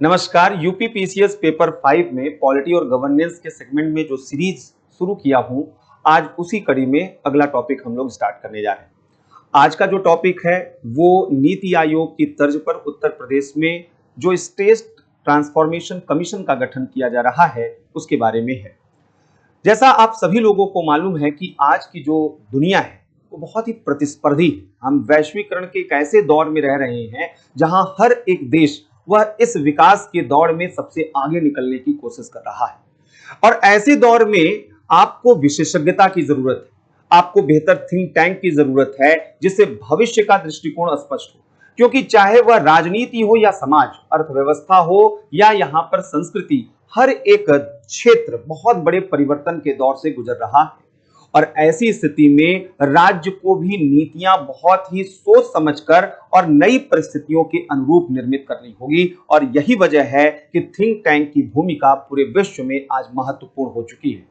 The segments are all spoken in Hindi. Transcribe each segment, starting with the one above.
नमस्कार। यूपी पीसीएस पेपर 5 में पॉलिटी और गवर्नेंस के सेगमेंट में जो सीरीज शुरू किया हूं, आज उसी कड़ी में अगला टॉपिक हम लोग स्टार्ट करने जा रहे हैं। आज का जो टॉपिक है वो नीति आयोग की तर्ज पर उत्तर प्रदेश में जो स्टेट ट्रांसफॉर्मेशन कमीशन का गठन किया जा रहा है उसके बारे में है। जैसा आप सभी लोगों को मालूम है कि आज की जो दुनिया है वो बहुत ही प्रतिस्पर्धी है। हम वैश्वीकरण के एक ऐसे दौर में रह रहे हैं जहां हर एक देश वह इस विकास के दौड़ में सबसे आगे निकलने की कोशिश कर रहा है और ऐसे दौर में आपको विशेषज्ञता की जरूरत है, आपको बेहतर थिंक टैंक की जरूरत है जिससे भविष्य का दृष्टिकोण स्पष्ट हो। क्योंकि चाहे वह राजनीति हो या समाज, अर्थव्यवस्था हो या यहाँ पर संस्कृति, हर एक क्षेत्र बहुत बड़े परिवर्तन के दौर से गुजर रहा है और ऐसी स्थिति में राज्य को भी नीतियां बहुत ही सोच समझकर और नई परिस्थितियों के अनुरूप निर्मित करनी होगी और यही वजह है कि थिंक टैंक की भूमिका पूरे विश्व में आज महत्वपूर्ण हो चुकी है।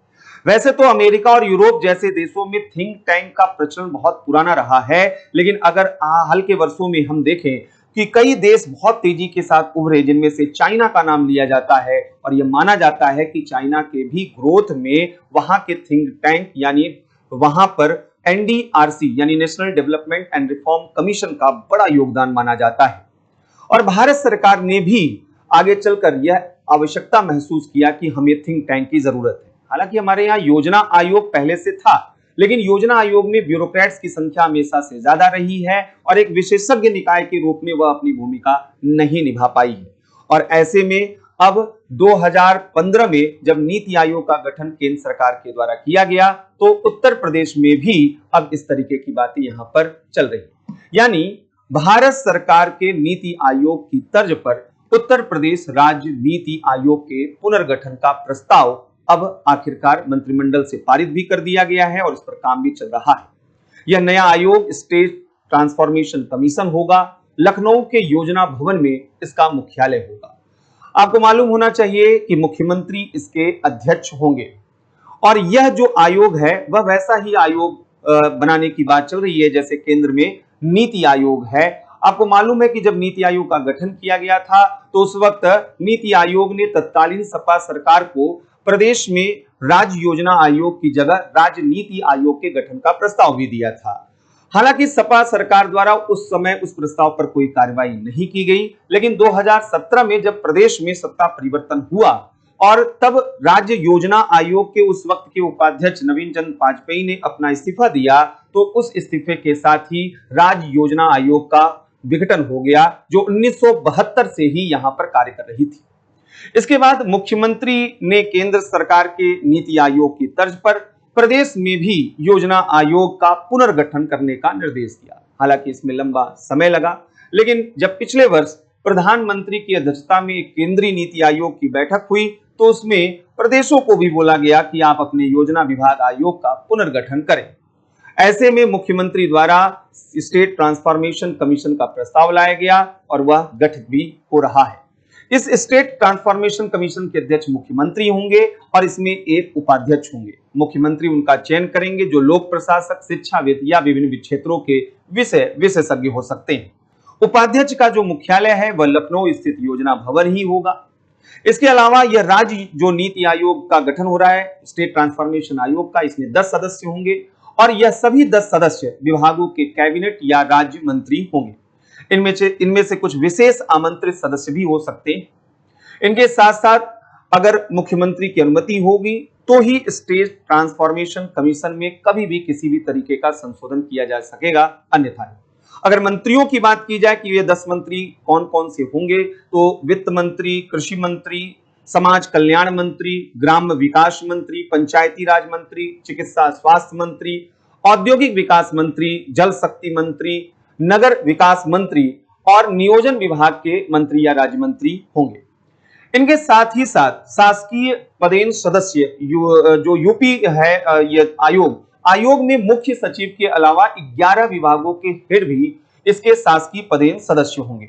वैसे तो अमेरिका और यूरोप जैसे देशों में थिंक टैंक का प्रचलन बहुत पुराना रहा है, लेकिन अगर हाल के वर्षों में हम देखें कि कई देश बहुत तेजी के साथ उभरे, जिनमें से चाइना का नाम लिया जाता है और यह माना जाता है कि चाइना के भी ग्रोथ में वहां के थिंक टैंक यानी वहां पर एनडीआरसी यानी national development and reform commission का बड़ा योगदान माना जाता है। और भारत सरकार ने भी आगे चलकर यह आवश्यकता महसूस किया कि हमें थिंक टैंक की जरूरत है। हालांकि हमारे यहाँ योजना आयोग पहले से था, लेकिन योजना आयोग में ब्यूरोक्रेट्स की संख्या हमेशा से ज्यादा रही है और एक विशेषज्ञ निकाय के रूप में वह अपनी भूमिका नहीं निभा पाई है। और ऐसे में अब 2015 में जब नीति आयोग का गठन केंद्र सरकार के द्वारा किया गया तो उत्तर प्रदेश में भी अब इस तरीके की बातें यहां पर चल रही है। यानी भारत सरकार के नीति आयोग की तर्ज पर उत्तर प्रदेश राज्य नीति आयोग के पुनर्गठन का प्रस्ताव अब आखिरकार मंत्रिमंडल से पारित भी कर दिया गया है और इस पर काम भी चल रहा है। यह नया आयोग स्टेट ट्रांसफॉर्मेशन कमीशन होगा। लखनऊ के योजना भवन में इसका मुख्यालय होगा। आपको मालूम होना चाहिए कि मुख्यमंत्री इसके अध्यक्ष होंगे और यह जो आयोग है वह वैसा ही आयोग बनाने की बात चल रही है जैसे केंद्र में नीति आयोग है। आपको मालूम है कि जब नीति आयोग का गठन किया गया था तो उस वक्त नीति आयोग ने तत्कालीन सपा सरकार को प्रदेश में राज्य योजना आयोग की जगह राज्य नीति आयोग के गठन का प्रस्ताव भी दिया था। हालांकि सपा सरकार द्वारा उस समय उस प्रस्ताव पर कोई कार्रवाई नहीं की गई, लेकिन 2017 में जब प्रदेश में सत्ता परिवर्तन हुआ और तब राज्य योजना आयोग के उस वक्त के उपाध्यक्ष नवीन चंद्र वाजपेयी ने अपना इस्तीफा दिया तो उस इस्तीफे के साथ ही राज्य योजना आयोग का विघटन हो गया जो 1972 से ही यहां पर कार्य कर रही थी। इसके बाद मुख्यमंत्री ने केंद्र सरकार के नीति आयोग की तर्ज पर प्रदेश में भी योजना आयोग का पुनर्गठन करने का निर्देश दिया। हालांकि इसमें लंबा समय लगा, लेकिन जब पिछले वर्ष प्रधानमंत्री की अध्यक्षता में केंद्रीय नीति आयोग की बैठक हुई तो उसमें प्रदेशों को भी बोला गया कि आप अपने योजना विभाग आयोग का पुनर्गठन करें। ऐसे में मुख्यमंत्री द्वारा स्टेट ट्रांसफॉर्मेशन कमीशन का प्रस्ताव लाया गया और वह गठित भी हो रहा है। इस स्टेट ट्रांसफॉर्मेशन कमीशन के अध्यक्ष मुख्यमंत्री होंगे और इसमें एक उपाध्यक्ष होंगे। मुख्यमंत्री उनका चयन करेंगे जो लोक प्रशासक, शिक्षाविद या विभिन्न क्षेत्रों के विशेषज्ञ हो सकते हैं। उपाध्यक्ष का जो मुख्यालय है वह लखनऊ स्थित योजना भवन ही होगा। इसके अलावा यह राज्य जो नीति आयोग का गठन हो रहा है स्टेट ट्रांसफॉर्मेशन आयोग का, इसमें 10 सदस्य होंगे और यह सभी 10 सदस्य विभागों के कैबिनेट या राज्य मंत्री होंगे। इनमें से कुछ विशेष आमंत्रित सदस्य भी हो सकते हैं। इनके साथ साथ अगर मुख्यमंत्री की अनुमति होगी तो ही स्टेट ट्रांसफॉर्मेशन कमीशन में कभी भी किसी भी तरीके का संशोधन किया जा सकेगा, अन्यथा नहीं। अगर मंत्रियों की बात की जाए कि ये 10 मंत्री कौन कौन से होंगे तो वित्त मंत्री, कृषि मंत्री, समाज कल्याण मंत्री, ग्राम विकास मंत्री, पंचायती राज मंत्री, चिकित्सा स्वास्थ्य मंत्री, औद्योगिक विकास मंत्री, जल शक्ति मंत्री, नगर विकास मंत्री और नियोजन विभाग के मंत्री या राज्य मंत्री होंगे। इनके साथ ही साथ शासकीय पदेन सदस्य जो यूपी है ये आयोग में मुख्य सचिव के अलावा 11 विभागों के हेड भी इसके शासकीय पदेन सदस्य होंगे।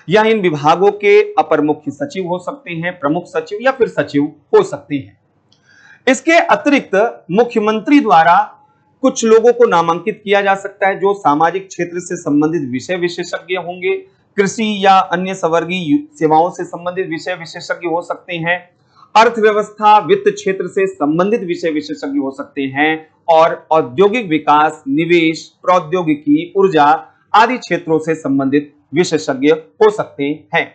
यह इन विभागों के अपर मुख्य सचिव हो सकते हैं, प्रमुख सचिव या फिर सचिव हो सकते हैं। इसके अतिरिक्त मुख्यमंत्री द्वारा कुछ लोगों को नामांकित किया जा सकता है जो सामाजिक क्षेत्र से संबंधित विषय विशेषज्ञ होंगे, कृषि या अन्य संवर्गीय सेवाओं से संबंधित विषय विशेषज्ञ हो सकते हैं, अर्थव्यवस्था वित्त क्षेत्र से संबंधित विषय विशेषज्ञ हो सकते हैं और औद्योगिक विकास, निवेश, प्रौद्योगिकी, ऊर्जा आदि क्षेत्रों से संबंधित विशेषज्ञ हो सकते हैं।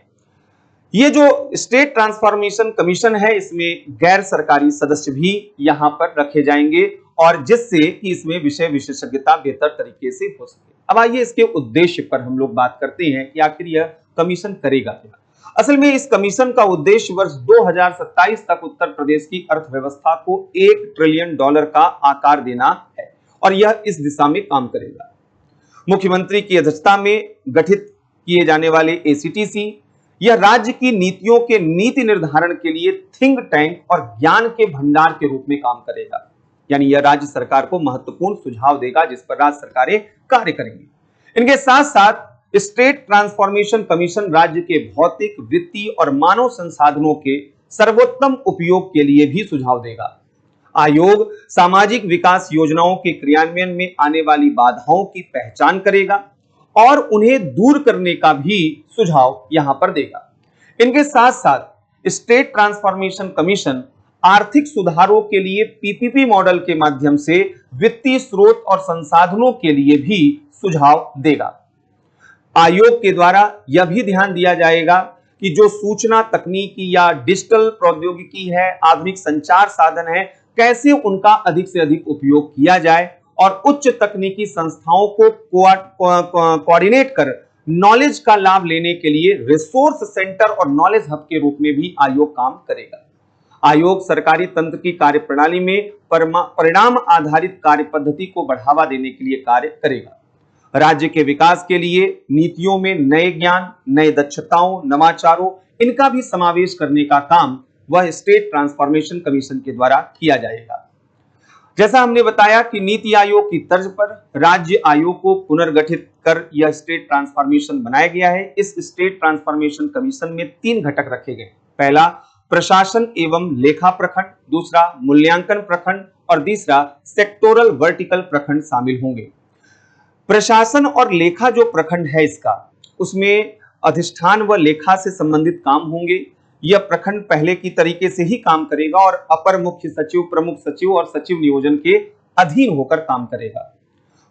ये जो स्टेट ट्रांसफॉर्मेशन कमीशन है, इसमें गैर सरकारी सदस्य भी यहां पर रखे जाएंगे और जिससे कि इसमें विषय विशेषज्ञता बेहतर तरीके से हो सके। अब आइए इसके उद्देश्य पर हम लोग बात करते हैं कि आखिर यह कमीशन करेगा क्या। असल में इस कमीशन का उद्देश्य वर्ष 2027 तक उत्तर प्रदेश की अर्थव्यवस्था को $1 ट्रिलियन का आकार देना है और यह इस दिशा में काम करेगा। मुख्यमंत्री की अध्यक्षता में गठित किए जाने वाले एसीटीसी यह राज्य की नीतियों के नीति निर्धारण के लिए थिंक टैंक और ज्ञान के भंडार के रूप में काम करेगा। यानी यह राज्य सरकार को महत्वपूर्ण सुझाव देगा जिस पर राज्य सरकारें कार्य करेंगी। इनके साथ साथ स्टेट ट्रांसफॉर्मेशन कमीशन राज्य के भौतिक, वित्तीय और मानव संसाधनों के सर्वोत्तम उपयोग के लिए भी सुझाव देगा। आयोग सामाजिक विकास योजनाओं के क्रियान्वयन में आने वाली बाधाओं की पहचान करेगा और उन्हें दूर करने का भी सुझाव यहां पर देगा। इनके साथ साथ स्टेट ट्रांसफॉर्मेशन कमीशन आर्थिक सुधारों के लिए पीपीपी मॉडल के माध्यम से वित्तीय स्रोत और संसाधनों के लिए भी सुझाव देगा। आयोग के द्वारा यह भी ध्यान दिया जाएगा कि जो सूचना तकनीकी या डिजिटल प्रौद्योगिकी है, आधुनिक संचार साधन है, कैसे उनका अधिक से अधिक उपयोग किया जाए और उच्च तकनीकी संस्थाओं को कोऑर्डिनेट कर नॉलेज का लाभ लेने के लिए रिसोर्स सेंटर और नॉलेज हब के रूप में भी आयोग काम करेगा। आयोग सरकारी तंत्र की कार्यप्रणाली में परिणाम आधारित कार्य पद्धति को बढ़ावा देने के लिए कार्य करेगा। राज्य के विकास के लिए नीतियों में नए ज्ञान, नए दक्षताओं, नवाचारों इनका भी समावेश करने का काम वह स्टेट ट्रांसफॉर्मेशन कमीशन के द्वारा किया जाएगा। जैसा हमने बताया कि नीति आयोग की तर्ज पर राज्य आयोग को पुनर्गठित कर यह स्टेट ट्रांसफॉर्मेशन बनाया गया है। इस स्टेट ट्रांसफॉर्मेशन कमीशन में 3 घटक रखे गए। पहला प्रशासन एवं लेखा प्रखंड, दूसरा मूल्यांकन प्रखंड और तीसरा सेक्टोरल वर्टिकल प्रखंड शामिल होंगे। प्रशासन और लेखा जो प्रखंड है इसका, उसमें अधिष्ठान व लेखा से संबंधित काम होंगे। यह प्रखंड पहले की तरीके से ही काम करेगा और अपर मुख्य सचिव, प्रमुख सचिव और सचिव नियोजन के अधीन होकर काम करेगा।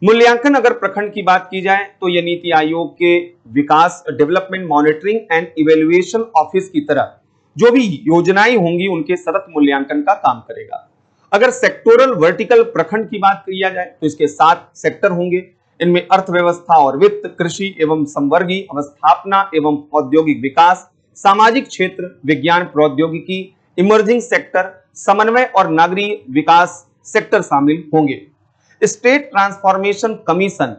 मूल्यांकन अगर प्रखंड की बात की जाए तो यह नीति आयोग के विकास, development monitoring and evaluation office की तरह जो भी योजनाएं होंगी उनके सतत मूल्यांकन का काम करेगा। अगर सेक्टोरल वर्टिकल प्रखंड की बात किया जाए तो इसके 7 सेक्टर होंगे। इनमें अर्थव्यवस्था और वित्त, कृषि एवं संवर्गीय अवस्थापना एवं औद्योगिक विकास, सामाजिक क्षेत्र, विज्ञान प्रौद्योगिकी, इमर्जिंग सेक्टर, समन्वय और नागरिक विकास सेक्टर शामिल होंगे। स्टेट ट्रांसफॉर्मेशन कमीशन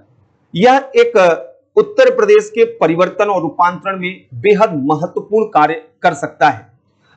यह एक उत्तर प्रदेश के परिवर्तन और रूपांतरण में बेहद महत्वपूर्ण कार्य कर सकता है।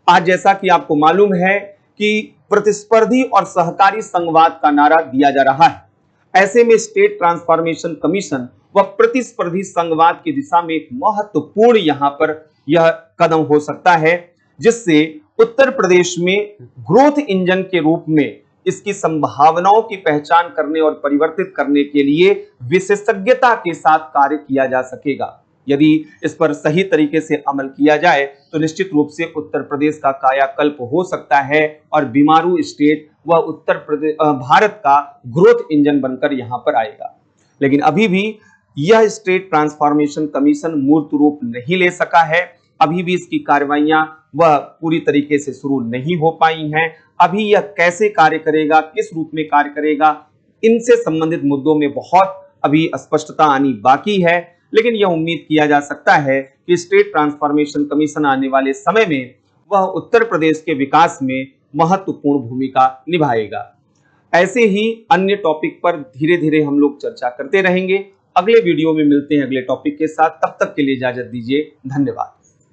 आज जैसा कि आपको मालूम है कि प्रतिस्पर्धी और सहकारी संघवाद का नारा दिया जा रहा है, ऐसे में स्टेट ट्रांसफॉर्मेशन कमीशन व प्रतिस्पर्धी संघवाद की दिशा में एक महत्वपूर्ण यहां पर यह कदम हो सकता है, जिससे उत्तर प्रदेश में ग्रोथ इंजन के रूप में इसकी संभावनाओं की पहचान करने और परिवर्तित करने के लिए विशेषज्ञता के साथ कार्य किया जा सकेगा। यदि इस पर सही तरीके से अमल किया जाए तो निश्चित रूप से उत्तर प्रदेश का कायाकल्प हो सकता है और बीमारू स्टेट व उत्तर प्रदेश भारत का ग्रोथ इंजन बनकर यहां पर आएगा। लेकिन अभी भी यह स्टेट ट्रांसफॉर्मेशन कमीशन मूर्त रूप नहीं ले सका है। अभी भी इसकी कार्रवाइयां वह पूरी तरीके से शुरू नहीं हो पाई हैं। अभी यह कैसे कार्य करेगा, किस रूप में कार्य करेगा, इनसे संबंधित मुद्दों में बहुत अभी स्पष्टता आनी बाकी है। लेकिन यह उम्मीद किया जा सकता है कि स्टेट ट्रांसफॉर्मेशन कमीशन आने वाले समय में वह उत्तर प्रदेश के विकास में महत्वपूर्ण भूमिका निभाएगा। ऐसे ही अन्य टॉपिक पर धीरे धीरे हम लोग चर्चा करते रहेंगे। अगले वीडियो में मिलते हैं अगले टॉपिक के साथ। तब तक के लिए इजाजत दीजिए। धन्यवाद।